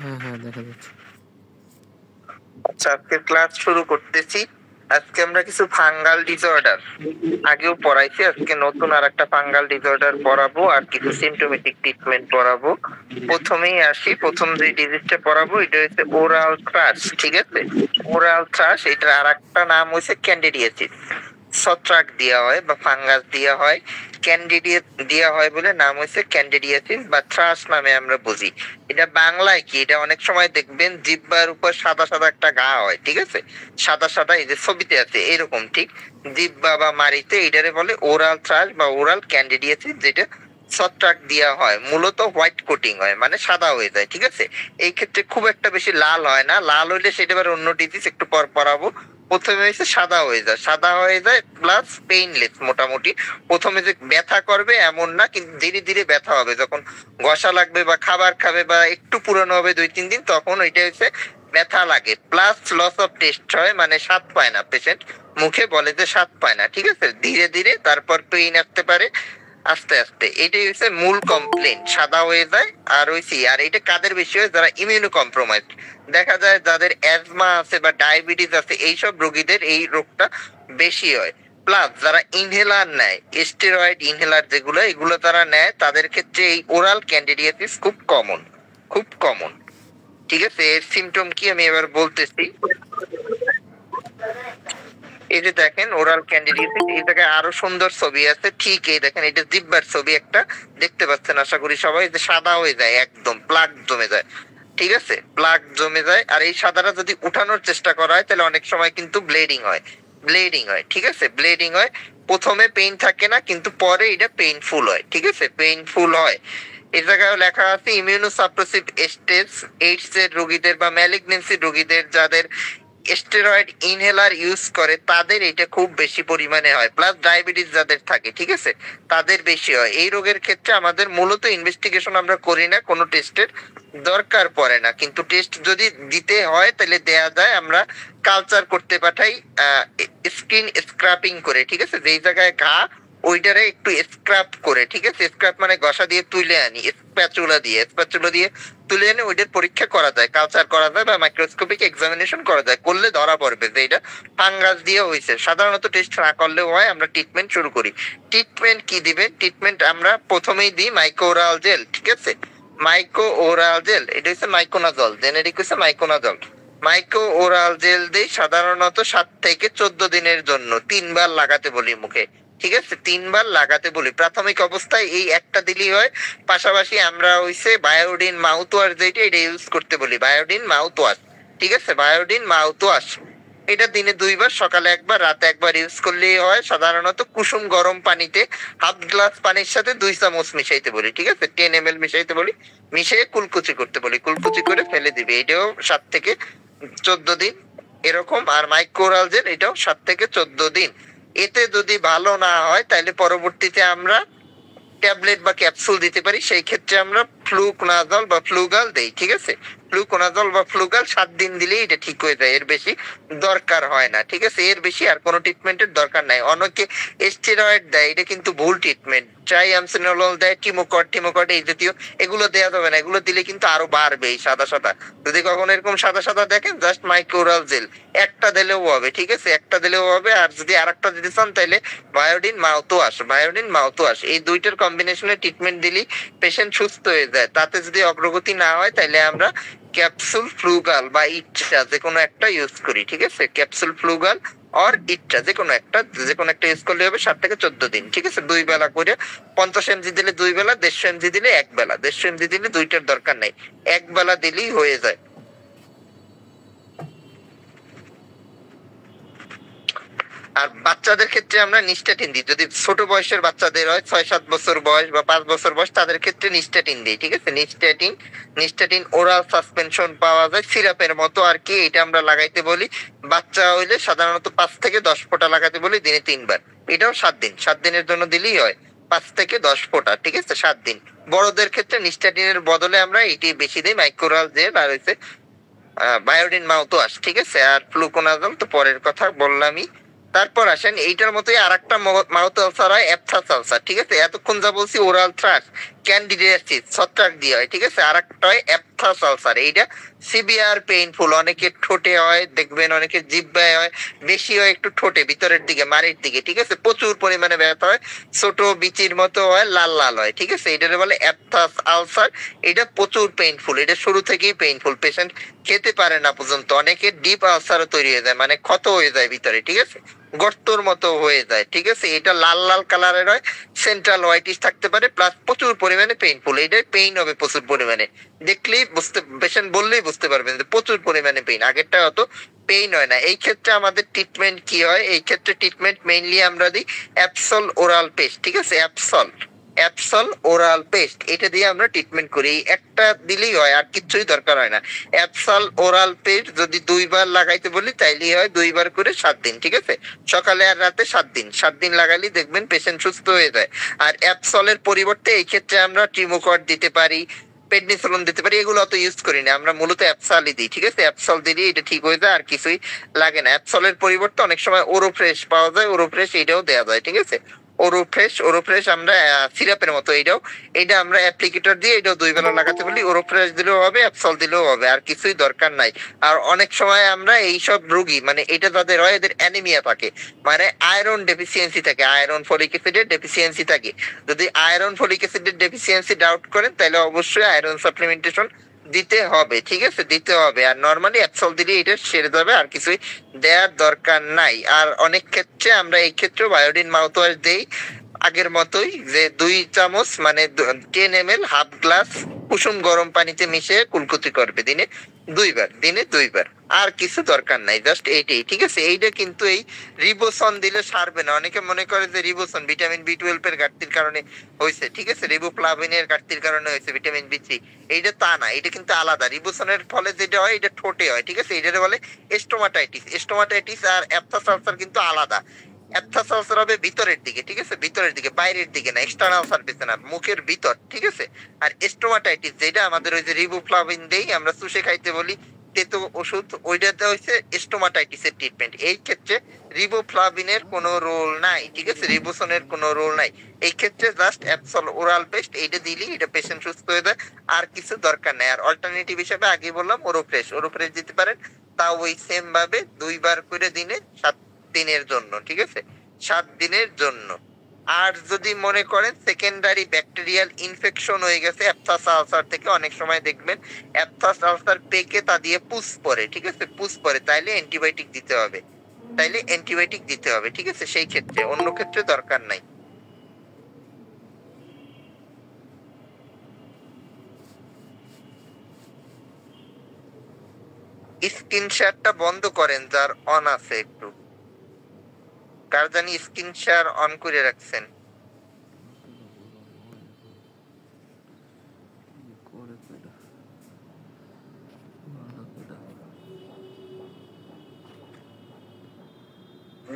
হ্যাঁ হ্যাঁ দেখা যাচ্ছে। আচ্ছা, আজকে ক্লাস শুরু করতেছি। আজকে আমরা কিছু ফাঙ্গাল ডিসঅর্ডার আগেও পড়াইছি, আজকে নতুন আর একটা ফাঙ্গাল ডিসঅর্ডার পড়াবো আর কিছু সিমটোমেটিক ট্রিটমেন্ট পড়াবো। প্রথমেই আসি, প্রথম যে ডিজিজটা পড়াবো এটা হচ্ছে ওরাল থ্রাশ। ঠিক আছে, ওরাল থ্রাশ, এটার আর একটা নাম হচ্ছে ক্যান্ডিডিয়াসিস। ছত্রাক দেওয়া হয় বা ফাঙ্গাস দেওয়া হয়, ক্যান্ডিডিয়া দেওয়া হয় বলে নাম হয়েছে ক্যান্ডিডিয়াসিস বা থ্রাশ নামে আমরা বুঝি। এটা বাংলায় কি, এটা অনেক সময় দেখবেন জিহ্বার উপর সাদা সাদা একটা ঘা হয়, ঠিক আছে, সাদা সাদা, এই যে ছবিতে আছে এরকম, ঠিক জিহ্বা বা মাড়িতে, এটারে বলে ওরাল থ্রাশ বা ওরাল ক্যান্ডিডিয়াসিস, যেটা ছত্রাক দেওয়া হয়। মূলত হোয়াইট কোটিং হয়, মানে সাদা হয়ে যায়, ঠিক আছে। এই ক্ষেত্রে খুব একটা বেশি লাল হয় না, লাল হইলে সেটা আবার অন্য ডিজিজ, একটু পর পড়াবো। প্রথমে হয়েছে সাদা হয়ে যায়, সাদা হয়ে যায় প্লাস পেইনলেস মোটামুটি। প্রথমে যে ব্যথা করবে এমন না, কিন্তু ধীরে ধীরে ব্যথা হবে, যখন ঘষা লাগবে বা খাবার খাবে বা একটু পুরনো হবে 2-3 দিন, তখন ওইটা হচ্ছে ব্যথা লাগে, প্লাস লস অফ টেস্ট হয়, মানে স্বাদ পায় না পেশেন্ট, মুখে বলে যে স্বাদ পায় না, ঠিক আছে। ধীরে ধীরে তারপর পেইন আসতে পারে আস্তে আস্তে। এটাই হচ্ছে মূল কমপ্লেন, সাদা হয়ে যায়। আর হইছি, আর এটা কাদের বেশি হয়, যারা ইমিউনো কম্প্রোমাইজ, দেখা যায় যাদের অ্যাজমা আছে বা ডায়াবেটিস আছে, এইসব রোগীদের এই রোগটা বেশি হয়। প্লাস যারা ইনহেলার নেয়, স্টেরয়েড ইনহেলার যেগুলো, এগুলো তারা নেয়, তাদের ক্ষেত্রে এই ওরাল ক্যান্ডিডিয়াসিস খুব কমন, খুব কমন। ঠিক আছে, এর সিমটম কি আমি এবার বলতেছি। এই যে দেখেন ওরাল ক্যান্ডিডিয়াসিস, এই জায়গায় আরো সুন্দর ছবি আছে, ঠিক এই দেখেন, এটা জিহ্বার ছবি একটা, দেখতে পাচ্ছেন আশা করি সবাই, যে সাদা হয়ে যায়, একদম প্লাগ জমে যায়, ঠিক আছে, প্লাগ জমে যায়। আর এই সাদাটা যদি উঠানোর চেষ্টা করা হয় তাহলে অনেক সময় কিন্তু ব্লিডিং হয়, ব্লিডিং হয়, ঠিক আছে, ব্লিডিং হয়। প্রথমে পেইন থাকে না, কিন্তু পরে এটা পেইনফুল হয়, ঠিক আছে, পেইনফুল হয়। এই জায়গায় লেখা আছে ইমিউনো সাপ্রেসিভ স্টেজ, এইডস এর রোগীদের বা ম্যালিগনেন্সি রোগীদের, যাদের স্টেরয়েড ইনহেলার ইউজ করে, তাদের এটা খুব বেশি পরিমাণে হয়। প্লাস ডায়াবেটিস যাদের থাকে, ঠিক আছে, তাদের বেশি হয়। এই রোগের ক্ষেত্রে আমাদের মূলত ইনভেস্টিগেশন আমরা করি না, কোনো টেস্টের দরকার পড়ে না, কিন্তু টেস্ট যদি দিতে হয় তাহলে দেয়া যায়। আমরা কালচার করতে পাঠাই স্কিন স্ক্রাপিং করে, ঠিক আছে, যেই জায়গায় ঘা ওইটারে একটু স্ক্রাপ করে, ঠিক আছে, স্ক্রাপ মানে ঘষা দিয়ে তুলে আনি, স্প্যাচুলা দিয়ে, স্প্যাচুলা দিয়ে তুলে এনে ওইটার পরীক্ষা করা যায়, কালচার করা যায় বা মাইক্রোস্কোপিক এক্সামিনেশন করা যায়, করলে ধরা পড়বে যে এটা ফাঙ্গাস দিয়ে হয়েছে। সাধারণত টেস্ট না করলেও হয়। আমরা ট্রিটমেন্ট শুরু করি। ট্রিটমেন্ট কি দিবেন, ট্রিটমেন্ট আমরা প্রথমেই দিই মাইক্রোরাল জেল, ঠিক আছে, মাইক্রো ওরাল জেল, এটা হচ্ছে মাইকোনাজল, জেনেরিক হচ্ছে মাইকোনাজল। মাইক্রো ওরাল জেল দিই সাধারণত 7 থেকে 14 দিনের জন্য, 3 বার লাগাতে বলি মুখে, ঠিক আছে, 3 বার লাগাতে বলি। প্রাথমিক অবস্থায় এই একটা দিলেই হয়। পাশাপাশি আমরা হইছে বায়োডিন মাউথ ওয়াশ, যেটা এটা ইউজ করতে বলি, বায়োডিন মাউথ ওয়াশ, ঠিক আছে, বায়োডিন মাউথ ওয়াশ। এটা দিনে 2 বার, সকালে 1 বার, রাতে 1 বার ইউজ করলেই হয়। সাধারণত কুসুম গরম পানিতে হাফ গ্লাস পানির সাথে 2 চামচ মিশাইতে বলি, ঠিক আছে, 10 ml মিশাইতে বলি, মিশিয়ে কুলকুচি করতে বলি, কুলকুচি করে ফেলে দিবে। এটাও 7 থেকে 14 দিন এরকম। আর মাইক্রোরাল জেল, এটাও 7 থেকে 14 দিন। এতে যদি ভালো না হয় তাহলে পরবর্তীতে আমরা ট্যাবলেট বা ক্যাপসুল দিতে পারি, সেই ক্ষেত্রে আমরা ফ্লুকোনাজল বা ফ্লুগাল দেই, ঠিক আছে, ফ্লুকোনাজল বা ফ্লুগাল 7 দিন দিলেই এটা ঠিক হয়ে যায়, এর বেশি দরকার হয় না, ঠিক আছে, এর বেশি আর কোনো ট্রিটমেন্টের দরকার নাই। অনেকে স্টেরয়েড দেয়, এটা কিন্তু ভুল ট্রিটমেন্ট। ট্রাইঅ্যামসিনোলল দেয়, টিমোকর্ড এই জাতীয়, এগুলো দেওয়া যাবে না, এগুলো দিলে কিন্তু আরো বাড়বে এই সাদা সাদা। যদি কখনো এরকম সাদা সাদা দেখেন, জাস্ট মাইক্রোরাল জেল একটা দিলেও হবে, ঠিক আছে, একটা দিলেও হবে। আর যদি আরেকটা দিতে চান তাহলে বায়োডিন মাউথ ওয়াশ, বায়োডিন মাউথ ওয়াশ, এই দুইটার কম্বিনেশনে ট্রিটমেন্ট দিলি পেশেন্ট সুস্থ হয়ে যায়। তাতে যদি অগ্রগতি না হয় তাহলে আমরা ক্যাপসুল ফ্লুগাল বা ইট্রা যে কোনো একটা ইউজ করি, ঠিক আছে, ক্যাপসুল ফ্লুগাল অর ইট্রা যে কোনো একটা ইউজ করলে হবে 7 থেকে 14 দিন, ঠিক আছে, 2 বেলা করে। 50 mg দিলে 2 বেলা, 150 mg দিলে 1 বেলা, 150 mg দিলে দুইটার দরকার নাই, 1 বেলা দিলেই হয়ে যায়। আর বাচ্চাদের ক্ষেত্রে আমরা নিস্টাটিন দিই, যদি ছোট বয়সের বাচ্চাদের হয়, 6-7 বছর বয়স বা 5 বছর বয়স, তাদের ক্ষেত্রে নিস্টাটিন দিই, ঠিক আছে, নিস্টাটিন। নিস্টাটিন ওরাল সাসপেনশন পাওয়া যায়, সিরাপের মতো আর কি, এটা আমরা লাগাইতে বলি। বাচ্চা হইলে সাধারণত 5 থেকে 10 ফোঁটা লাগাতে বলি দিনে 3 বার। এটাও 7 দিন, 7 দিনের জন্য দিলেই হয়, 5 থেকে 10 ফোঁটা, ঠিক আছে, 7 দিন। বড়দের ক্ষেত্রে নিস্টাটিনের বদলে আমরা এটি বেশি দিই, মাইক্রোরাল জেল আর হচ্ছে বায়োডিন মাউথ ওয়াশ, ঠিক আছে। আর ফ্লুকোনাজল তো পরের কথা বললামই। তারপর আসেন এইটার মতোই আর একটা মাউথ আলসার হয়, অ্যাপথাস আলসার, ঠিক আছে। এতক্ষণ যা বলছি ওরাল থ্রাশ, ক্যান্ডিডিয়াসিস ছত্রাক দিয়ে হয়, ঠিক আছে। আর একটা হয় অ্যাপথাস আলসার, এইটা সিভিয়ার পেইনফুল, অনেকের ঠোঁটে হয় দেখবেন, অনেকের জিহ্বায় হয়, বেশি হয় একটু ঠোঁটে ভিতরের দিকে মাড়ির দিকে, ঠিক আছে। প্রচুর পরিমাণে ব্যথা হয়, ছোট বিচির মতো হয়, লাল লাল হয়, ঠিক আছে। এটার বলে অ্যাপথাস আলসার। এটা প্রচুর পেইনফুল, এটা শুরু থেকেই পেইনফুল, পেশেন্ট খেতে পারে না পর্যন্ত। অনেকের ডিপ আলসারও তৈরি হয়ে যায়, মানে ক্ষত হয়ে যায় ভিতরে, ঠিক আছে, গর্তর মতো হয়ে যায়, ঠিক আছে। এটা লাল লাল কালারের হয়, সেন্ট্রাল হোয়াইটিস থাকতে পারে, প্লাস প্রচুর পরিমাণে পেইনফুল। এটা পেইন হবে প্রচুর পরিমাণে, দেখলেই বুঝতে, পেশেন্ট বললেই বুঝতে পারবেন যে প্রচুর পরিমাণে পেইন। আগেরটা অত পেইন হয় না। এই ক্ষেত্রে আমাদের ট্রিটমেন্ট কি হয়? এই ক্ষেত্রে ট্রিটমেন্ট মেইনলি আমরা দিই অ্যাপসল ওরাল পেস্ট, ঠিক আছে। অ্যাপসল ওরাল পেস্ট, এটা দিয়ে আমরা ট্রিটমেন্ট করি। একটা দিলেই হয়, আর কিছুই দরকার হয় না। অ্যাপসল ওরাল পেস্ট যদি 2 বার লাগাইতে বলি তাইলেই হয়, 2 বার করে 7 দিন, ঠিক আছে। সকালে আর রাতে 7 দিন, 7 দিন লাগালেই দেখবেন পেশেন্ট সুস্থ হয়ে যায়। আর অ্যাপসলের পরিবর্তে এই ক্ষেত্রে আমরা ট্রিমোকট দিতে পারি, পেডনিসোলন দিতে পারি, এগুলো অত ইউজ করি না আমরা, মূলত অ্যাপসালই দিই, ঠিক আছে। অ্যাপসল দিলে এটা ঠিক হয়ে যায়, আর কিছুই লাগে না। অ্যাপসলের পরিবর্তে অনেক সময় ওরোফ্রেশ পাওয়া যায়, ওরোফ্রেশ এটাও দেওয়া যায়, ঠিক আছে। ওরোফ্রেশ আমরা সিরাপের মতো, এটা আমরা অ্যাপ্লিকেটর দিয়ে এটাও 2 বেলা লাগাতে বলি। ওরোফ্রেশ দিলেও হবে, অ্যাপসল দিলেও হবে, আর কিছুই দরকার নাই। আর অনেক সময় আমরা এইসব রোগী, মানে এটা যাদের হয় এদের অ্যানিমিয়া থাকে, মানে আয়রন ডেফিসিয়েন্সি থাকে, আয়রন ফলিক অ্যাসিডের ডেফিসিয়েন্সি থাকে। যদি আয়রন ফলিক অ্যাসিডের ডেফিসিয়েন্সি ডাউট করেন তাহলে অবশ্যই আয়রন সাপ্লিমেন্টেশন দিতে হবে, ঠিক আছে, দিতে হবে। আর নর্মালি অ্যাপসল দিলে এটা সেরে যাবে, আর কিছুই দেওয়ার দরকার নাই। আর অনেক ক্ষেত্রে আমরা এই ক্ষেত্রে বায়োডিন মাউথওয়াশ দেই আগের মতোই, যে 2 চামচ মানে 10 ml, হাফ গ্লাস কুসুম গরম পানিতে মিশিয়ে কুলকুচি করবে দিনে 2 বার, আর কিছু দরকার নাই, জাস্ট এইটাই, ঠিক আছে। এইটা কিন্তু এই রিবোসন দিলে সারবে না। অনেকে মনে করে যে রিবোসন ভিটামিন B12 এর ঘাটতির কারণে হয়েছে, ঠিক আছে, রিবোফ্লাভিনের ঘাটতির কারণে হয়েছে, ভিটামিন B3, এইটা তা না, এটা কিন্তু আলাদা। রিবোসনের ফলে যেটা হয় এটা ঠোঁটে হয়, ঠিক আছে, এটা বলে স্টোমাটাইটিস। আর অ্যাপথাস আলসার কিন্তু আলাদা। অ্যাপথাস আলসার হবে ভিতরের দিকে, ঠিক আছে, ভিতরের দিকে, বাইরের দিকে না, এক্সটার্নাল সারফেসে না, মুখের ভিতর, ঠিক আছে। আর স্টোমাটাইটিস যেটা আমাদের ওই যে রিবোফ্লাভিন দেই আমরা, চুষে খাইতে বলি তেতো ওষুধ, ওইটাতে হচ্ছে স্টোমাটাইটিসের ট্রিটমেন্ট। এই ক্ষেত্রে রিবোফ্লাভিনের কোনো রোল নাই, ঠিক আছে, রিবোসনের কোনো রোল নাই। এই ক্ষেত্রে জাস্ট অ্যাপসল ওরাল পেস্ট এইটা দিলেই এটা পেশেন্ট সুস্থ হয়ে যায়, আর কিছু দরকার নাই। আর অল্টারনেটিভ হিসেবে আগে বললাম ওরোফ্রেশ দিতে পারেন, তাও ওই সেম ভাবে 2 বার করে দিনে 7 দিনের জন্য, ঠিক আছে, 7 দিনের জন্য। আর যদি মনে করেন সেকেন্ডারি ব্যাকটেরিয়াল ইনফেকশন হয়ে গেছে অ্যাপথাস আলসার থেকে, অনেক সময় দেখবেন অ্যাপথাস আলসার পেকে তা দিয়ে পুষ পড়ে, ঠিক আছে, পুষ পড়ে, তাইলে অ্যান্টিবায়োটিক দিতে হবে, ঠিক আছে। সেই ক্ষেত্রে, অন্য ক্ষেত্রে দরকার নাই। স্ক্রিন শেয়ারটা বন্ধ করেন যার অন আছে, একটু কার জানি স্ক্রিন শেয়ার অন করে রাখছেন।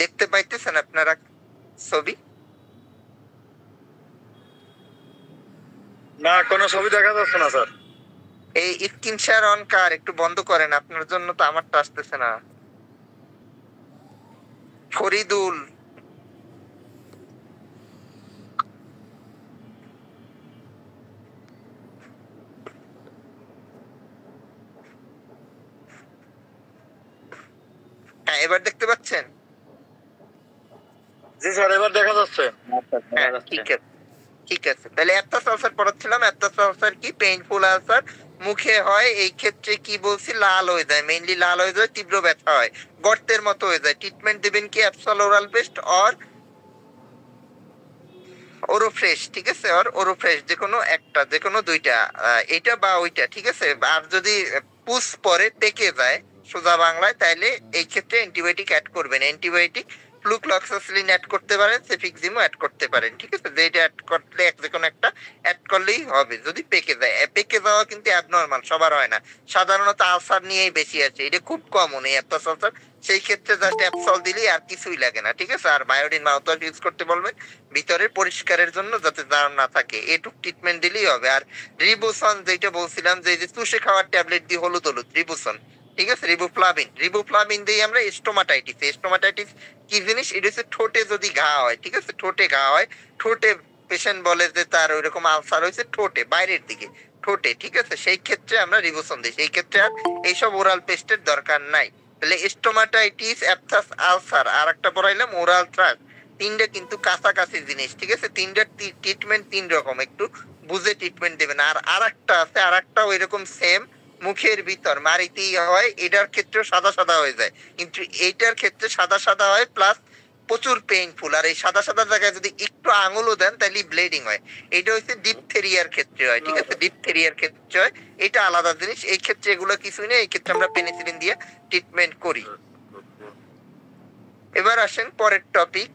দেখতে পাইতেছেন আপনারা ছবি? না, কোনো ছবি দেখা যাচ্ছে না স্যার। এই স্ক্রিন শেয়ার অন কার, একটু বন্ধ করেন, আপনার জন্য তো আমারটা আসতেছে না। ফরিদুল, হ্যাঁ এবার দেখতে পাচ্ছেন? জি স্যার, এবার দেখা যাচ্ছে। হ্যাঁ ঠিক আছে। তাহলে অ্যাপথাস আলসার পড়াচ্ছিলাম। অ্যাপথাস আলসার কি? পেইনফুল আলসার, মুখে হয়। এই ক্ষেত্রে কি বলছি, লাল হয়ে যায়, মেইনলি লাল হয়ে যায়, তীব্র ব্যথা হয়, গর্তের মতো হয়ে যায়। ট্রিটমেন্ট দিবেন কি? অ্যাপসল ওরাল পেস্ট অর ওরোফ্রেশ, ঠিক আছে, আর ওরোফ্রেশ, যে কোনো একটা, যে কোনো 2টা, এটা বা ওইটা, ঠিক আছে। আর যদি পুষ পরে পেকে যায় সোজা বাংলায়, তাহলে এই ক্ষেত্রে অ্যান্টিবায়োটিক অ্যাড করবেন। অ্যান্টিবায়োটিক ফ্লুক্লক্সাসিলিন অ্যাড করতে পারেন, সেফিক্সিমও অ্যাড করতে পারেন, ঠিক আছে। যেটা অ্যাড করলে যে কোনো একটা অ্যাড করলেই হবে যদি পেকে যায়। পেকে যাওয়া কিন্তু অ্যাবনর্মাল, সবার হয় না, সাধারণত আলসার নিয়েই বেশি আছে, এটা খুব কমন এই অ্যাপথাস আলসার। সেই ক্ষেত্রে জাস্ট অ্যাপসল দিলেই, আর কিছুই লাগে না, ঠিক আছে। আর বায়োডিন মাউথওয়াশ ইউজ করতে বলবেন ভিতরের পরিষ্কারের জন্য, যাতে জার্ম না থাকে, এটুক ট্রিটমেন্ট দিলেই হবে। আর রিবোসন যেটা বলছিলাম, যে চুষে খাওয়ার ট্যাবলেট দিয়ে হলুদ রিবোসন, ঠিক আছে, রিবোফ্লাভিন দিয়ে আমরা স্টোমাটাইটিস কি জিনিস, এটা হচ্ছে ঠোঁটে যদি ঘা হয়, ঠিক আছে, ঠোঁটে পেশেন্ট বলে যে তার ওইরকম আলসার হয়েছে ঠোঁটে, বাইরের দিকে ঠোঁটে, ঠিক আছে, সেই ক্ষেত্রে আমরা রিবোসোম দিই, সেই ক্ষেত্রে আর এইসব ওরাল পেস্টের দরকার নাই। তাহলে স্টোমাটাইটিস, অ্যাপথাস, আলসার আর একটা পড়াইলাম ওরাল থ্রাশ, তিনটা কিন্তু কাছাকাছি জিনিস, ঠিক আছে, তিনটার ট্রিটমেন্ট তিন রকম, একটু বুঝে ট্রিটমেন্ট দেবেন। আর আরেকটা আছে, আরেকটা ওইরকম সেম, মুখের ভিতর মারিতেই হয়, এটার ক্ষেত্রে সাদা সাদা হয়ে যায়, কিন্তু এইটার ক্ষেত্রে সাদা সাদা হয় প্লাস প্রচুর পেইনফুল। আর এই সাদা সাদা জায়গায় যদি একটু আঙুলও দেন তাহলে ব্লিডিং হয়। এটা হচ্ছে ডিপথেরিয়ার ক্ষেত্রে হয়, ঠিক আছে, ডিপথেরিয়ার ক্ষেত্রে হয়, এটা আলাদা জিনিস। এই ক্ষেত্রে এগুলো কিছুই নেই, এই ক্ষেত্রে আমরা পেনিসিলিন দিয়ে ট্রিটমেন্ট করি। এবার আসেন পরের টপিক,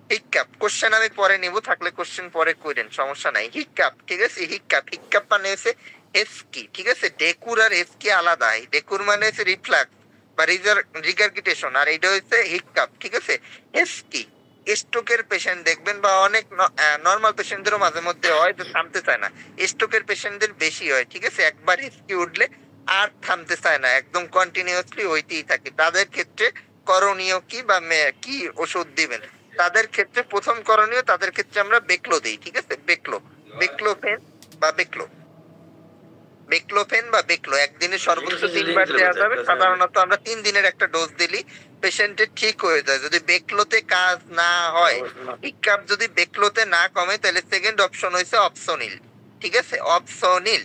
হিক্কাপ। কোশ্চেন আমি পরে নিব, থাকলে কোশ্চেন পরে করেন, সমস্যা নাই। হিক্কাপ, ঠিক আছে, হিক্কাপ, হিক্কাপ মানে হচ্ছে হেস্কি, ঠিক আছে, ডেকুর আর হেস্কি আলাদা। ডেকুর মানে হচ্ছে রিফ্লাক্স বা রিগার্গিটেশন, আর এটা হচ্ছে হিক্কাপ, ঠিক আছে। হেস্কি স্ট্রোকের পেশেন্ট দেখবেন, বা অনেক নর্মাল পেশেন্টদেরও মাঝে মধ্যে হয়, যে থামতে চায় না, স্ট্রোকের পেশেন্টদের বেশি হয়, ঠিক আছে, একবার হেস্কি উঠলে আর থামতে চায় না, একদম কন্টিনিউয়াসলি হইতেই থাকে। তাদের ক্ষেত্রে করণীয় কি, বা কি ওষুধ দিবেন? তাদের ক্ষেত্রে প্রথম করণীয়, তাদের ক্ষেত্রে আমরা বেকলো দিই, ঠিক আছে, বেকলো, বেকলোফেন বা বেকলো, বেকলোফেন বা বেকলো একদিনে সর্বোচ্চ 3 বার দেওয়া যাবে। সাধারণত আমরা 3 দিনের একটা ডোজ দিলি পেশেন্টের ঠিক হয়ে যায়। যদি বেকলোতে কাজ না হয়, হিক্কাপ যদি বেকলোতে না কমে, তাহলে সেকেন্ড অপশন হয়েছে অপসোনিল, ঠিক আছে, অপসোনিল,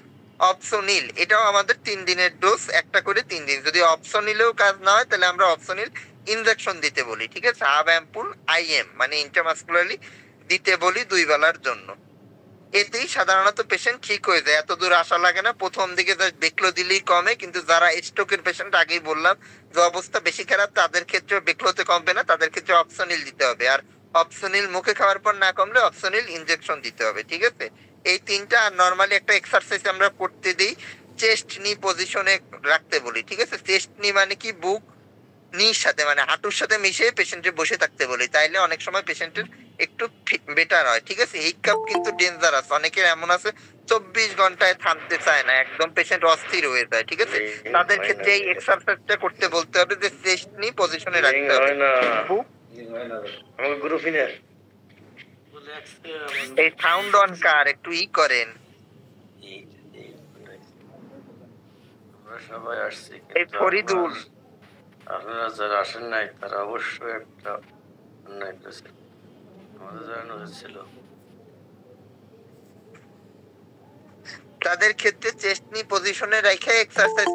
অপসোনিল এটাও আমাদের 3 দিনের ডোজ, একটা করে 3 দিন। যদি অপসোনিলেও কাজ না হয়, তাহলে আমরা অপসোনিল ইনজেকশন দিতে বলি, ঠিক আছে, হাফ অ্যাম্পুল আইএম মানে ইন্ট্রামাসকুলারলি দিতে বলি 2 বেলার জন্য। এতেই সাধারণত পেশেন্ট ঠিক হয়ে যায়, এত দূর আসা লাগে না। প্রথম দিকে বেকলো দিলেই কমে, কিন্তু যারা স্ট্রোকের পেশেন্ট, আগেই বললাম যে অবস্থা বেশি খারাপ, তাদের ক্ষেত্রে বেকলোতে কমবে না, তাদের ক্ষেত্রে অপসোনিল দিতে হবে। আর অপসোনিল মুখে খাওয়ার পর না কমলে অপসোনিল ইনজেকশন দিতে হবে, ঠিক আছে। এই তিনটা। আর নর্মালি একটা এক্সারসাইজ আমরা করতে দিই, চেস্ট নি পজিশনে রাখতে বলি, ঠিক আছে। চেস্ট নি মানে কি, বুক নির সাথে মানে হাঁটুর সাথে মিশিয়ে পেশেন্টের বসে থাকতে বলি, তাইলে অনেক সময় পেশেন্টের একটু বেটার হয়, ঠিক আছে। হিক্কাপ কিন্তু ডেঞ্জারাস, অনেকের এমন আছে 24 ঘন্টায় থামতে চায় না, একদম পেশেন্ট অস্থির হয়ে যায়, ঠিক আছে। তাদের ক্ষেত্রে এই এক্সারসাইজটা করতে বলতে হবে, যে চেস্ট নি পজিশনে রাখতে হবে। এই সাউন্ড অন কার, একটু করেন। সবাই আসছে, এই ফরিদুল, আপনারা যারা আসেন নাই তারা অবশ্যই একটা অন্যায় করেছে, আমাদের জানানো হয়েছিল। তাদের ক্ষেত্রে চেস্ট নি পজিশনে রেখে এক্সারসাইজ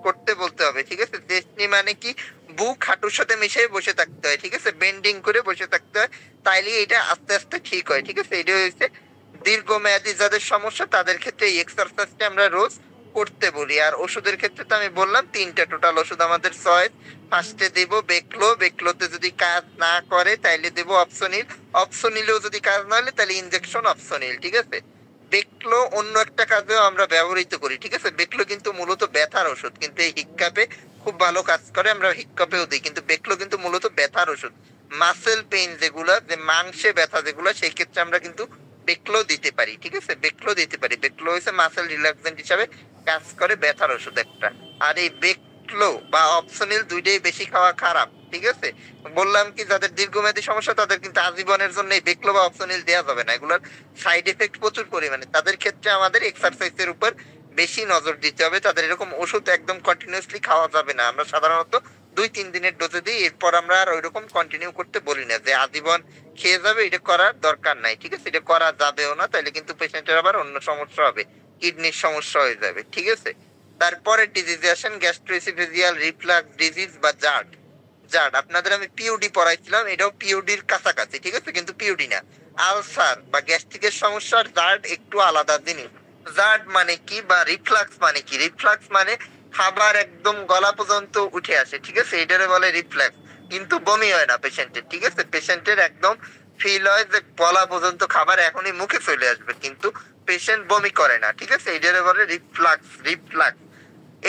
করতে বলতে হবে, ঠিক আছে। চেস্ট নি মানে কি, বুক হাঁটুর সাথে মিশিয়ে বসে থাকতে হয়, ঠিক আছে, বেন্ডিং করে বসে থাকতে হয়, তাইলে এটা আস্তে আস্তে ঠিক হয়, ঠিক আছে। এটা হচ্ছে দীর্ঘমেয়াদী যাদের সমস্যা, তাদের ক্ষেত্রে এই এক্সারসাইজটা আমরা রোজ করতে বলি। আর ওষুধের ক্ষেত্রে তো আমি বললাম 3টা টোটাল ওষুধ আমাদের চয়েস। ফার্স্টে দেব বেকলো, বেকলোতে যদি কাজ না করে তাইলে দেব অপসোনিল, অপসোনিলেও যদি কাজ না হলে তাহলে ইনজেকশন অপসোনিল, ঠিক আছে। বেকলো অন্য একটা কাজেও আমরা ব্যবহৃত করি, ঠিক আছে। বেকলো কিন্তু মূলত ব্যথার ওষুধ, কিন্তু এই হিক্কাপে খুব ভালো কাজ করে, আমরা হিক্কাপেও দিই, কিন্তু বেকলো কিন্তু মূলত ব্যথার ওষুধ। মাসেল পেইন যেগুলা, যে মাংসে ব্যথা যেগুলো, সেই ক্ষেত্রে আমরা কিন্তু বেকলো দিতে পারি, ঠিক আছে, বেকলো দিতে পারি। বেকলো হচ্ছে মাসেল রিল্যাক্সেন্ট হিসাবে কাজ করে, ব্যথার ওষুধ একটা। আর এই বেকলো বা অপসোনিল দুইটাই বেশি খাওয়া খারাপ, ঠিক আছে। বললাম কি, যাদের দীর্ঘমেয়াদী সমস্যা তাদের কিন্তু আজীবনের জন্য এই বেকলো বা অপসোনিল দেওয়া যাবে না, এগুলোর সাইড এফেক্ট প্রচুর পরিমাণে। তাদের ক্ষেত্রে আমাদের এক্সারসাইজের উপর বেশি নজর দিতে হবে, তাদের এরকম ওষুধ একদম কন্টিনিউয়াসলি খাওয়া যাবে না। আমরা সাধারণত 2-3 দিনের ডোজে দিই, এরপর আমরা আর ওইরকম কন্টিনিউ করতে বলি না, যে আজীবন খেয়ে যাবে, এটা করার দরকার নাই, ঠিক আছে, এটা করা যাবেও না, তাহলে কিন্তু পেশেন্টের আবার অন্য সমস্যা হবে, কিডনির সমস্যা হয়ে যাবে, ঠিক আছে। তারপরে ডিজিজে আসেন, গ্যাস্ট্রোএসোফেজিয়াল রিফ্লাক্স ডিজিজ বা জার্ড। জার্ড আপনাদের আমি পিইউডি পড়াইছিলাম, এটাও পিইউডির কাছাকাছি, ঠিক আছে, কিন্তু পিইউডি না। আলসার বা গ্যাস্ট্রিকের সমস্যার জার্ড একটু আলাদা জিনিস। জার্ড মানে কি, বা রিফ্লাক্স মানে কি, রিফ্লাক্স মানে খাবার একদম গলা পর্যন্ত উঠে আসে, ঠিক আছে, এটারে বলে রিফ্লাক্স, কিন্তু বমি হয় না পেশেন্টের, ঠিক আছে। পেশেন্টের একদম ফিল হয় যে গলা পর্যন্ত খাবার এখনই মুখে চলে আসবে, কিন্তু পেশেন্ট বমি করে না, ঠিক আছে, এটারে বলে রিফ্লাক্স, রিফ্লাক্স।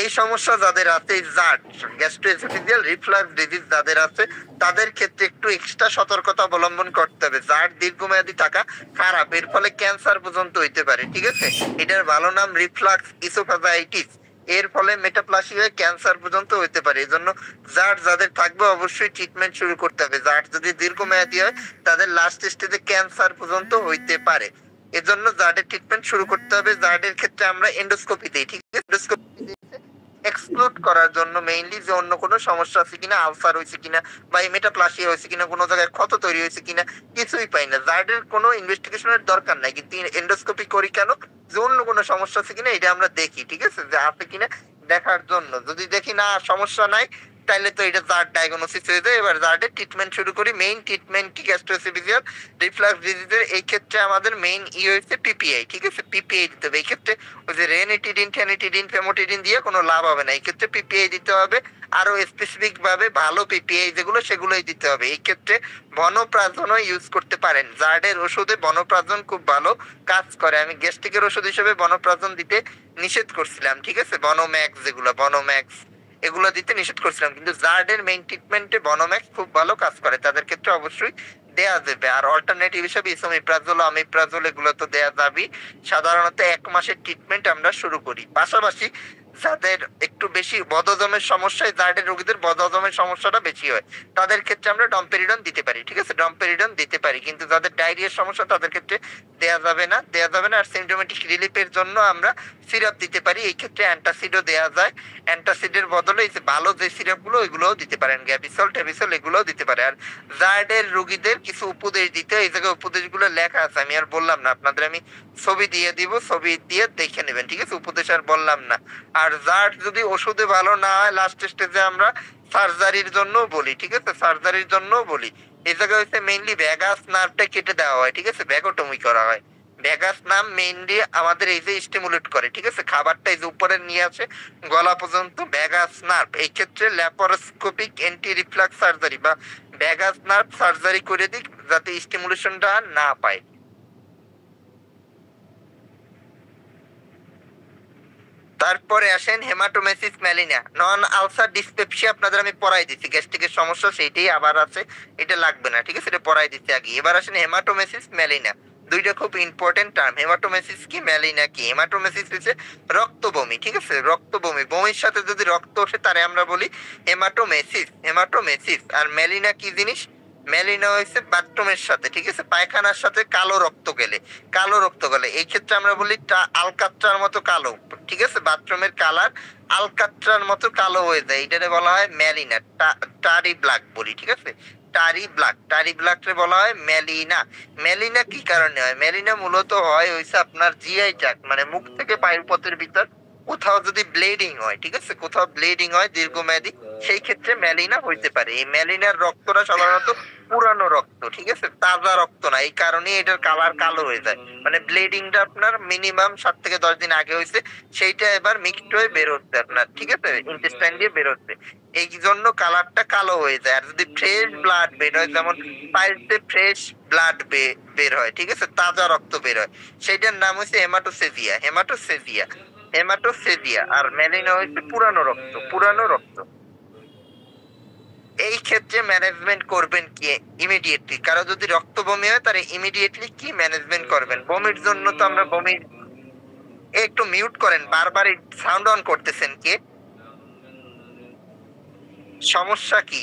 এই সমস্যা যাদের আছে, জার্ড গ্যাস্ট্রোএসোফেজিয়াল রিফ্লাক্স ডিজিজ যাদের আছে, তাদের ক্ষেত্রে একটু এক্সট্রা সতর্কতা অবলম্বন করতে হবে। জার্ড দীর্ঘমেয়াদী থাকা খারাপ, এর ফলে ক্যান্সার পর্যন্ত হইতে পারে, ঠিক আছে। এটার ভালো নাম রিফ্লাক্স ইসোফেজাইটিস। এর ফলে মেটাপ্লাসি হয়ে ক্যান্সার পর্যন্ত হইতে পারে। এজন্য যাদের থাকবে অবশ্যই ট্রিটমেন্ট শুরু করতে হবে। যদি দীর্ঘমেয়াদী হয় তাদের লাস্ট স্টেজে ক্যান্সার পর্যন্ত হইতে পারে। এজন্য জার্ডের ট্রিটমেন্ট শুরু করতে হবে। জার্ডের ক্ষেত্রে আমরা এন্ডোস্কোপি দিই, ঠিক আছে? এন্ডোস্কোপি এক্সক্লুড করার জন্য মেইনলি যে অন্য কোনো সমস্যা আছে কিনা, আলসার হয়েছে কিনা বা মেটাপ্লাসিয়া হয়েছে কিনা, কোনো জায়গায় ক্ষত তৈরি হয়েছে কিনা, কিছুই পাই না। জার্ডের কোনো ইনভেস্টিগেশনের দরকার নাই, কিন্তু এন্ডোস্কোপি করি কেন, যে অন্য কোনো সমস্যা আছে কিনা এটা আমরা দেখি, ঠিক আছে? যে আছে কিনা দেখার জন্য। যদি দেখি না সমস্যা নাই তাহলে তো এটা জার্ড ডায়াগনোসিস হয়ে যায়। এবার জার্ডের ট্রিটমেন্ট শুরু করি। মেইন ট্রিটমেন্ট কি গ্যাস্ট্রোএসোফেজিয়াল রিফ্লাক্স ডিজিজের? এই ক্ষেত্রে আমাদের মেইন হচ্ছে পিপিআই, ঠিক আছে? পিপিআই দিতে হবে। এই ক্ষেত্রে ওই যে রেনিটিডিন, ফেনিটিডিন, ফেমোটিডিন দিয়ে কোনো লাভ হবে না। এই ক্ষেত্রে পিপিআই দিতে হবে। আরো স্পেসিফিক ভাবে ভালো পিপিআই যেগুলো সেগুলোই দিতে হবে। এই ক্ষেত্রে বনপ্রাজনও ইউজ করতে পারেন। জার্ডের ওষুধে বনপ্রাজন খুব ভালো কাজ করে। আমি গ্যাস্ট্রিকের ওষুধ হিসেবে বনপ্রাজন দিতে নিষেধ করছিলাম, ঠিক আছে? বনোম্যাক্স, যেগুলো বনোম্যাক্স এগুলো দিতে নিষেধ করছিলাম, কিন্তু জার্ডের মেইন ট্রিটমেন্টে বনোম্যাক্স খুব ভালো কাজ করে। তাদের ক্ষেত্রে অবশ্যই দেয়া যাবে। আর অল্টারনেটিভ হিসেবে ইসোমিপ্রাজোল, আমিপ্রাজোল এগুলো তো দেয়া যাবেই। সাধারণত 1 মাসের ট্রিটমেন্ট আমরা শুরু করি। পাশাপাশি যাদের একটু বেশি বদহজমের সমস্যা, জার্ডের রোগীদের বদহজমের সমস্যাটা বেশি হয়, তাদের ক্ষেত্রে আমরা ডম্পেরিডন দিতে পারি, ঠিক আছে? ডম্পেরিডন দিতে পারি, কিন্তু যাদের ডায়রিয়ার সমস্যা তাদের ক্ষেত্রে দেয়া যাবে না। আর সিমটোমেটিক রিলিফের জন্য আমরা সিরাপ দিতে পারি। এই ক্ষেত্রে অ্যান্টাসিডও দেয়া যায়। অ্যান্টাসিডের বদলে এই যে ভালো যে সিরাপগুলো ওইগুলোও দিতে পারেন, গ্যাভিসল, টেভিসল এগুলোও দিতে পারে। আর জার্ডের রোগীদের কিছু উপদেশ দিতে, এই জায়গায় উপদেশগুলো লেখা আছে, আমি আর বললাম না আপনাদের, আমি ছবি দিয়ে দিব, ছবি দিয়ে দেখে নেবেন, ঠিক আছে? উপদেশ আর বললাম না। আর জার্ড যদি ওষুধে ভালো না হয় লাস্ট স্টেজে আমরা সার্জারির জন্য বলি, ঠিক আছে? সার্জারির জন্য বলি। এই জায়গায় হচ্ছে মেইনলি ভ্যাগাস নার্ভটা কেটে দেওয়া হয়, ঠিক আছে? ভ্যাগোটমি করা হয়। ভ্যাগাস নার্ভ মেইনলি আমাদের এই যে স্টিমুলেট করে, ঠিক আছে? খাবারটা এই যে উপরে নিয়ে আসে গলা পর্যন্ত ভ্যাগাস নার্ভ। এই ক্ষেত্রে ল্যাপারোস্কোপিক অ্যান্টি রিফ্লাক্স সার্জারি বা ভ্যাগাস নার্ভ সার্জারি করে দিক, যাতে স্টিমুলেশনটা না পায়। তারপরে আসেন হেমাটোমেসিস ম্যালিনা, নন আলসার ডিসপেপসিয়া। আপনাদের আমি পড়াই দিচ্ছি, গ্যাস্ট্রিকের সমস্যা সেইটাই আবার আছে, এটা লাগবে না, ঠিক আছে? এটা পড়াই দিচ্ছি আগে। এবার আসেন হেমাটোমেসিস ম্যালিনা। দুইটা খুব ইম্পর্টেন্ট টার্ম। হেমাটোমেসিস কি, ম্যালিনা কি? হেমাটোমেসিস হচ্ছে রক্ত বমি, ঠিক আছে? রক্ত বমি, বমির সাথে যদি রক্ত ওঠে তারে আমরা বলি হেমাটোমেসিস। হেমাটোমেসিস। আর ম্যালিনা কি জিনিস? ম্যালিনা হয়েছে বাথরুমের সাথে, ঠিক আছে? পায়খানার সাথে কালো রক্ত গেলে, কালো রক্ত গেলে এই ক্ষেত্রে আমরা বলি আলকাত্রার মতো কালো, ঠিক আছে? বাথরুমের কালার আলকাত্রার মতো কালো হয়ে যায়, এটারে বলা হয় ম্যালিনা। টারি ব্ল্যাক বলি, ঠিক আছে? টারি ব্ল্যাক, টারি ব্ল্যাক রে বলা হয় ম্যালিনা। ম্যালিনা কি কারণে হয়? ম্যালিনা মূলত হয় হইছে আপনার জিআই ট্র্যাক্ট, মানে মুখ থেকে পায়ুপথের ভিতর কোথাও যদি ব্লিডিং হয়, ঠিক আছে? কোথাও ব্লিডিং হয় দীর্ঘমেয়াদী, সেই ক্ষেত্রে ম্যালিনা হইতে পারে। এই ম্যালিনার রক্তটা সাধারণত পুরানো রক্ত, ঠিক আছে? তাজা রক্ত না, এই কারণে এটার কালার কালো হয়ে যায়। মানে ব্লিডিংটা আপনার মিনিমাম 7 থেকে 10 দিন আগে হয়েছে, সেইটা এবার মিক্সড হয়ে বের হচ্ছে আপনার, ঠিক আছে? ইন্টেস্টাইন দিয়ে বের হচ্ছে, এই জন্য কালারটা কালো হয়ে যায়। আর যদি ফ্রেশ ব্লাড বের হয়, যেমন পাইলসে ফ্রেশ ব্লাড বের হয়, ঠিক আছে? তাজা রক্ত বের হয়, সেইটার নাম হচ্ছে হেমাটোসেজিয়া। হেমাটোসেজিয়া, হেমাটোসেজিয়া। আর ম্যালিনা হচ্ছে পুরানো রক্ত, পুরানো রক্ত। এই ক্ষেত্রে ম্যানেজমেন্ট করবেন কি ইমিডিয়েটলি? কারো যদি রক্ত বমি হয় তাহলে ইমিডিয়েটলি কি ম্যানেজমেন্ট করবেন? বমির জন্য তো আমরা বমির, একটু মিউট করেন, বারবার সাউন্ড অন করতেছেন, কে? সমস্যা কি?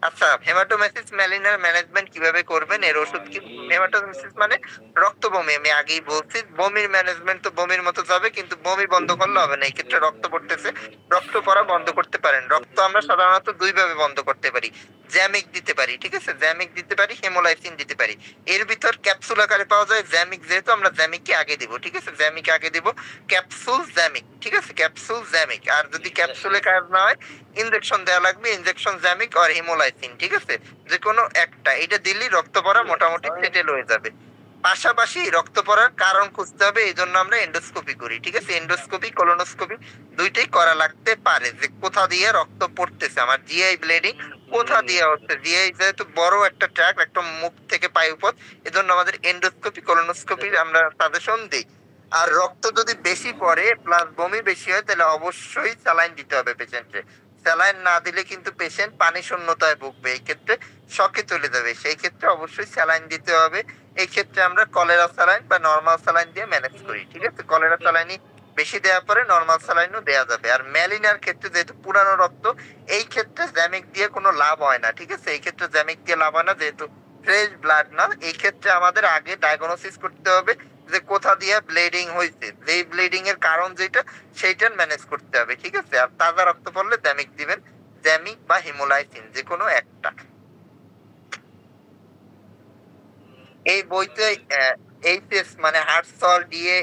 আচ্ছা, হেমাটোমেসিস ম্যালিনার ম্যানেজমেন্ট কিভাবে করবেন? এর ওষুধ কি? হেমাটোমেসিস মানে রক্ত বমি, আমি আগেই বলছি। বমির ম্যানেজমেন্ট তো বমির মতো যাবে, কিন্তু বমি বন্ধ করলে হবে না। এই ক্ষেত্রে রক্ত পড়তেছে, রক্ত পড়া বন্ধ করতে পারেন। রক্ত আমরা সাধারণত 2 ভাবে বন্ধ করতে পারি। জ্যামিক দিতে পারি, ঠিক আছে? জ্যামিক দিতে পারি, হেমোলাইসিন দিতে পারি। এর ভিতর ক্যাপসুল আকারে পাওয়া যায় জ্যামিক, যেহেতু আমরা জ্যামিককে আগে দিব, ঠিক আছে? জ্যামিক আগে দিব, ক্যাপসুল জ্যামিক, ঠিক আছে? ক্যাপসুল জ্যামিক। আর যদি ক্যাপসুলে কাজ না হয় ইনজেকশন দেওয়া লাগবে, ইনজেকশন জ্যামিক আর হেমোলাইসিন, ঠিক আছে? যে কোনো একটা, এটা দিলেই রক্ত পড়া মোটামুটি সেটেল হয়ে যাবে। পাশাপাশি রক্ত পড়ার কারণ খুঁজতে হবে, এই জন্য আমরা এন্ডোস্কোপি করি, ঠিক আছে? এন্ডোস্কোপি, কোলোনোস্কোপি দুইটাই করা লাগতে পারে, যে কোথা দিয়ে রক্ত পড়তেছে, আমার জিআই ব্লিডিং কোথা দিয়ে হচ্ছে। জিআই যেহেতু বড় একটা ট্র্যাক, একটা মুখ থেকে পায়ুপথ, এজন্য আমাদের এন্ডোস্কোপি, কোলোনোস্কোপি আমরা সাজেশন দিই। আর রক্ত যদি বেশি পড়ে প্লাস বমি বেশি হয় তাহলে অবশ্যই স্যালাইন দিতে হবে পেশেন্টে। স্যালাইন না দিলে কিন্তু পেশেন্ট পানি শূন্যতায় ভুগবে, এই ক্ষেত্রে শকে চলে যাবে, সেই ক্ষেত্রে অবশ্যই স্যালাইন দিতে হবে। এই ক্ষেত্রে আমরা কলেরা স্যালাইন বা নর্মাল স্যালাইন দিয়ে ম্যানেজ করি, ঠিক আছে? কলেরা স্যালাইনই বেশি দেওয়া পরে নর্মাল স্যালাইনও দেওয়া যাবে। আর ম্যালিনার ক্ষেত্রে যেহেতু পুরানো রক্ত, এই ক্ষেত্রে জ্যামিক দিয়ে কোনো লাভ হয় না, ঠিক আছে? এই ক্ষেত্রে জ্যামিক দিয়ে লাভ হয় না, যেহেতু ফ্রেশ ব্লাড না। এই ক্ষেত্রে আমাদের আগে ডায়াগনোসিস করতে হবে যে কোথা দিয়ে ব্লিডিং হয়েছে, যেই ব্লিডিং এর কারণ যেটা সেইটার ম্যানেজ করতে হবে, ঠিক আছে? আর তাজা রক্ত পড়লে জ্যামিক দিবেন, জ্যামিক বা হিমোলাইসিন যে কোনো একটা। এই বইতে এইচএস মানে হার্ট সল দিয়ে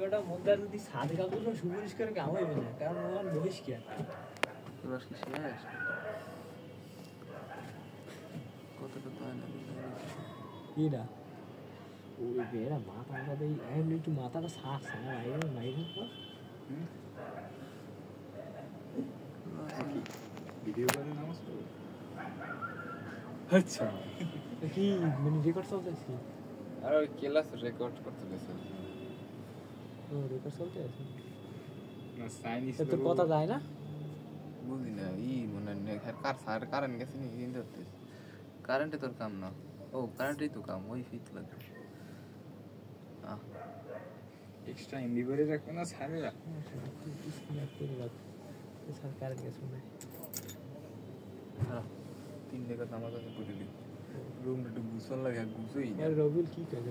বেটা মন্দার যদি সাদে কাপড় সুপুরিশ করে কাম হইবে না কারণ ওর বহিস কি তোর কি শেষ কতটা তো না কি না ওই বেড়া মাথাটা দেই এমনি একটু মাথাটা সাফ না মাইরে মাইরে ভিডিও করে নামাজ পড়ো আচ্ছা কি মানে রেকর্ড চলতেছে আর ওই ক্লাস রেকর্ড করতে গেছে ও রেকর্ড চলতে আছে না চাইনিজ তোর কথা যায় না বুঝি না মনে নেই কার সার কারেন্ট গেছে নি কিন্তু কারেন্টে তোর কাম না ও কারেন্টই তো কাম ওই ফিট লাগে এক্সট্রা এমবি ভরে রাখবে না সারে রাখ সরকার গেছে না তিন টাকা আমার কাছে পড়ে দিই রুম একটু গুছান লাগে গুছই না রবিল কি কাজ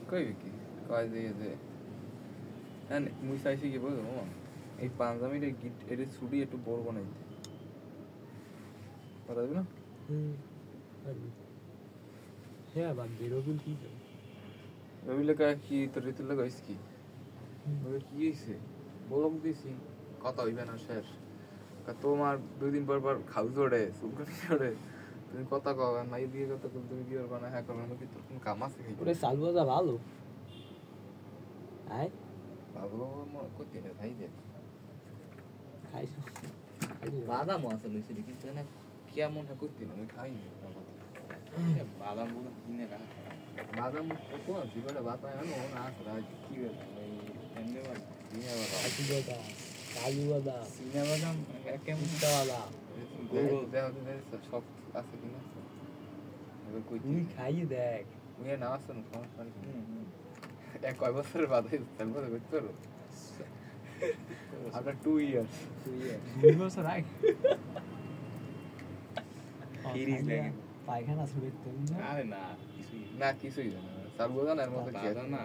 কই কি কয় যে হ্যাঁ মুই চাইছি কি বলবো এই পাঞ্জাবির গিট এর ছুটি একটু বড় বানাইতে কথা দেবে না হ্যাঁ বাদ রবিল কি কাজ রবিলে কায় কি তোর ঋতুর লাগাইস কি ওই কি হইছে বলক দিছি কথা হইবে না শেষ তোমার 2 দিন পর পর খাউ জড়ে সুলকানি জড়ে তুমি কথা কও নাই দিয়ে কথা বল তুমি কি করবা না হ্যাঁ করবা না কি তোর কোন কাম আছে কি ওরে সালবাজা ভালো আয় ভালো করতে না ভাই দে খাইছো বাদাম আছে লইছে কিন্তু না কেমন করতে না আমি খাই না বাদাম বলে কিনে রাখ বাদাম কত আছে বড় বাদাম আনো না আসলে কি হবে এমনি বাদাম কিনে বাদাম কাজু বাদাম কাজু বাদাম সিনে বাদাম কেমন দাওয়ালা গুগল দেও সব আছে কিনা এবার কই তুই খাই দেখ তুই না আসুন সমস্যা নেই এক কয় বছরের বাদে চলবো দেখতে পারো আবার 2 ইয়ার্স 2 বছর আগে সিরিজ লাগে পায়খানা শুরু করতে আরে না কিছুই না সালবোদানের মতো কি না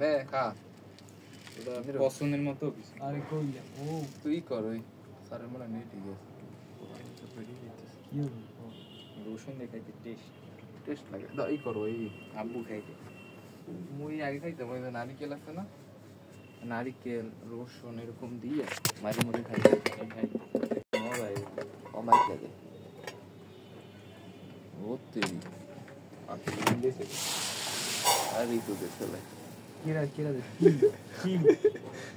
নে খা এটা পছন্দের মতো আরে কইলে ও তুই কর ওই স্যারের মনে নেই ঠিক আছে কি হলো রসুন দেখাইতে টেস্ট লাগে দাও এই করো এই আব্বু খাইতে মুই আগে খাইতাম ওই যে নারিকেল আছে না নারিকেল রসুন এরকম দিয়ে মাঝে মধ্যে খাইতে খাই মজা অমাইক লাগে ও তেরি আর এই তো চলে কিরা কি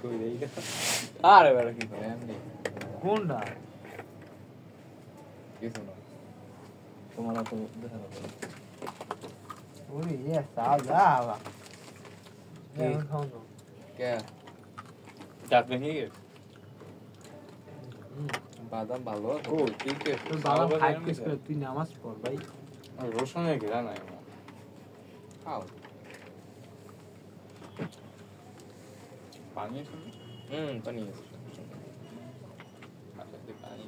কই রে এটা আরে বেটা কি করে এমনি কোনটা কিছু না তোমার তো দেখা না ওরে ইয়ে সাজা কি? কে ডাকবে নিয়ে বাদাম ভালো ও ঠিক আছে তোর বাবা ফাইট কেস করে তুই নামাজ পড় ভাই রসুনের ঘেরা নাই খাও পানি আছে পানি আছে আচ্ছা পানি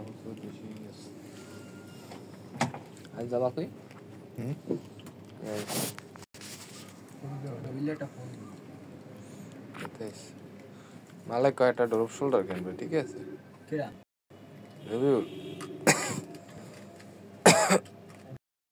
বছর বেশি হয়ে গেছে। আজ যাবা কই হুম? রবিলেটা ফোন মালে কয়টা ড্রপ শোল্ডার কিনবে, ঠিক আছে? কেরা রবিউল